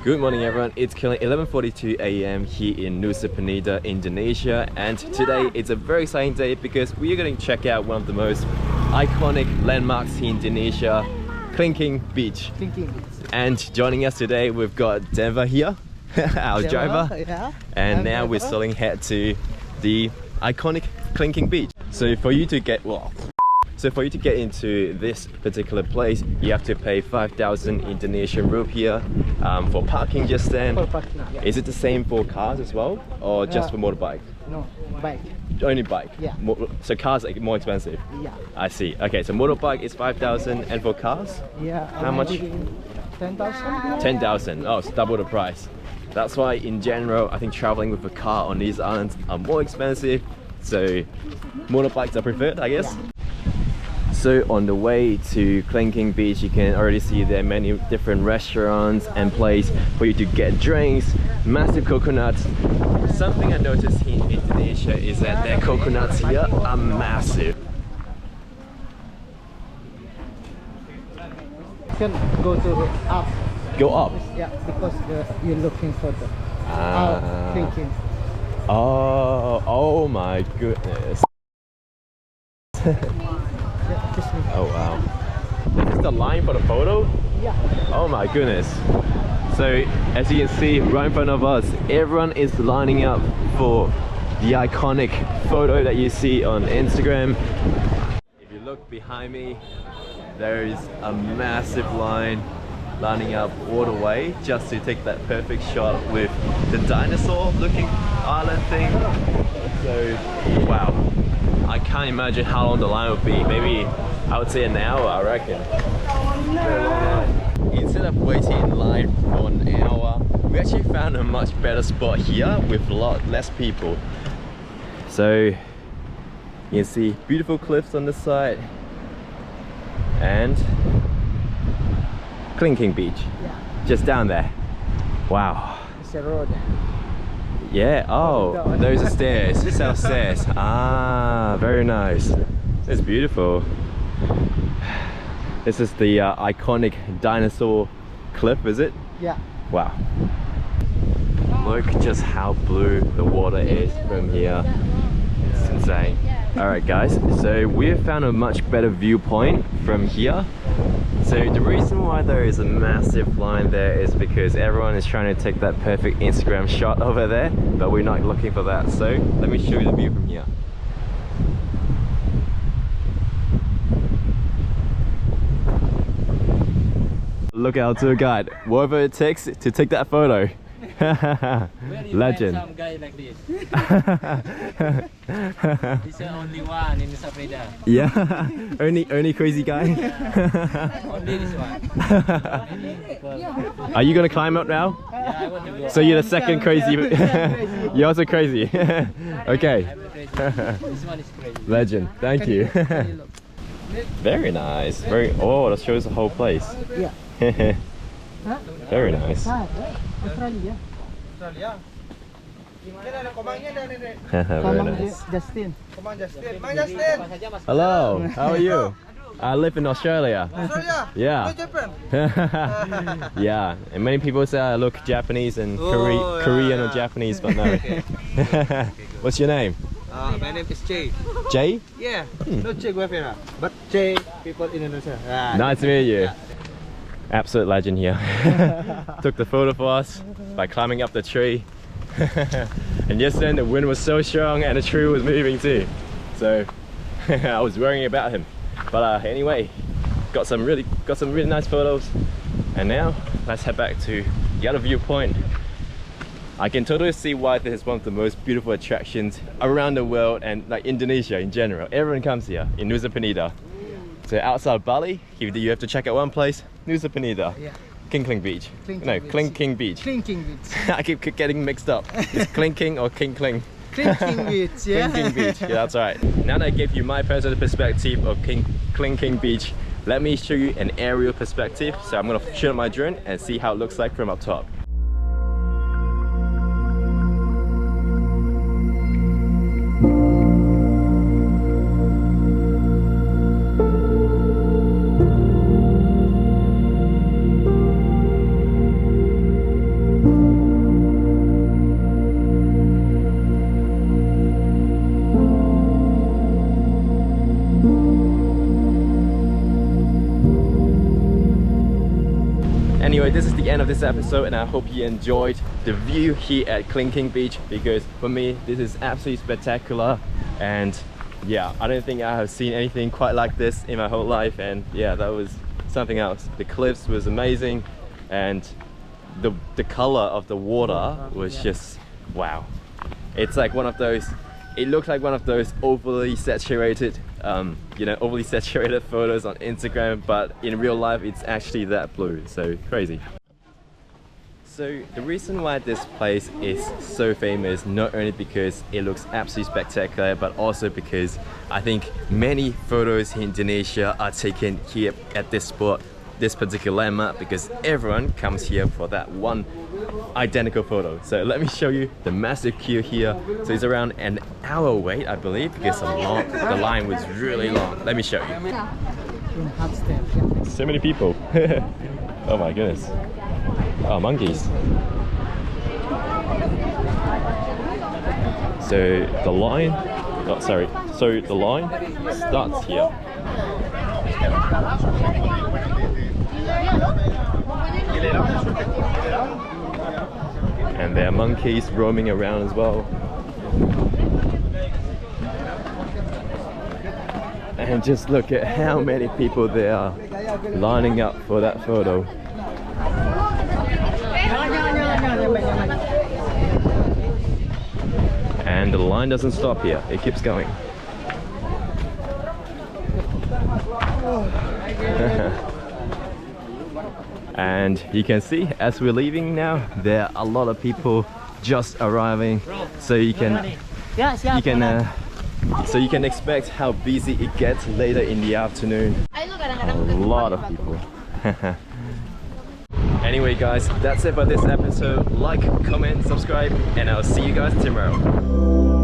Good morning everyone, it's currently 11:42 AM here in Nusa Penida, Indonesia, and today it's a very exciting day because we are going to check out one of the most iconic landmarks in Indonesia, Kelingking Beach. And joining us today we've got Denver here, our driver, and now we're starting head to the iconic Kelingking Beach. So for you to get into this particular place, you have to pay 5,000 Indonesian rupiah for parking just then. For parking, yeah. Is it the same for cars as well, or just for motorbike? No, bike. Only bike? Yeah. So cars are more expensive? Yeah. I see. Okay, so motorbike is 5,000, and for cars? Yeah. How much? 10,000. 10,000. Oh, it's double the price. That's why in general, I think traveling with a car on these islands are more expensive. So motorbikes are preferred, I guess. Yeah. So on the way to Kelingking Beach, you can already see there are many different restaurants and places for you to get drinks, massive coconuts. Something I noticed in Indonesia is that their coconuts here are massive. You can go to up. Go up? Yeah, because you're looking for the Kelingking. Oh my goodness. Oh wow. This is the line for the photo? Yeah. Oh my goodness. So as you can see right in front of us, everyone is lining up for the iconic photo that you see on Instagram. If you look behind me, there is a massive line lining up all the way just to take that perfect shot with the dinosaur looking island thing. So wow, I can't imagine how long the line would be. Maybe I would say an hour, I reckon. Instead of waiting in line for an hour, we actually found a much better spot here with a lot less people. So you can see beautiful cliffs on the side and Kelingking Beach, just down there. Wow. It's a road. Yeah, oh, those are stairs, south stairs. Ah, very nice. It's beautiful. This is the iconic dinosaur cliff, is it? Yeah. Wow. Look just how blue the water is from here. It's insane. Alright guys, so we've found a much better viewpoint from here. So the reason why there is a massive line there is because everyone is trying to take that perfect Instagram shot over there, but we're not looking for that. So let me show you the view from here. Look at our tour guide, whatever it takes to take that photo. Legend. Some guy like this. He's the only one in Nusa Penida. Yeah, only crazy guy. Only this one. Are you gonna climb up now? Yeah, I want to go. So you're the second crazy. You're also crazy. Okay. This one is crazy. Legend. Thank you. Very nice. Oh, that shows the whole place. Yeah. Very nice. Australia. Very nice. Justin. Hello, how are you? I live in Australia. Australia? Yeah. No Japan? Yeah, and many people say I look Japanese and Korean or Japanese, but no. What's your name? My name is Jay. Jay? Yeah, no Che Guevara, but Jay people in Indonesia. Nice to meet you. Absolute legend here. Took the photo for us by climbing up the tree. And just then the wind was so strong and the tree was moving too. So I was worrying about him. But anyway, got some really nice photos. And now let's head back to the other viewpoint. I can totally see why this is one of the most beautiful attractions around the world and like Indonesia in general. Everyone comes here in Nusa Penida. So outside Bali, you have to check out one place, Nusa Penida. Yeah. Kelingking Beach. Kelingking Beach. Kelingking Beach. I keep getting mixed up. It's Kelingking or King Kling? Kelingking Beach, yeah. Kelingking Beach, yeah, that's right. Now that I gave you my personal perspective of Kelingking Beach, let me show you an aerial perspective. So I'm gonna shoot my drone and see how it looks like from up top. So this is the end of this episode, and I hope you enjoyed the view here at Kelingking Beach, because for me this is absolutely spectacular. And yeah, I don't think I have seen anything quite like this in my whole life, and yeah, that was something else. The cliffs was amazing, and the color of the water was just wow. It's like one of those, it looked like one of those overly saturated you know, overly saturated photos on Instagram, but in real life it's actually that blue. So crazy. So the reason why this place is so famous, not only because it looks absolutely spectacular, but also because I think many photos in Indonesia are taken here at this spot, this particular landmark, because everyone comes here for that one identical photo. So let me show you the massive queue here. So it's around an hour wait, I believe, because the line was really long. Let me show you. So many people. Oh my goodness. Oh, monkeys. So the line, oh sorry, so the line starts here. And there are monkeys roaming around as well. And just look at how many people there are lining up for that photo. And the line doesn't stop here, it keeps going. And you can see as we're leaving now, there are a lot of people just arriving, so you can expect how busy it gets later in the afternoon. A lot of people. Anyway guys, that's it for this episode. Like, comment, subscribe, and I'll see you guys tomorrow.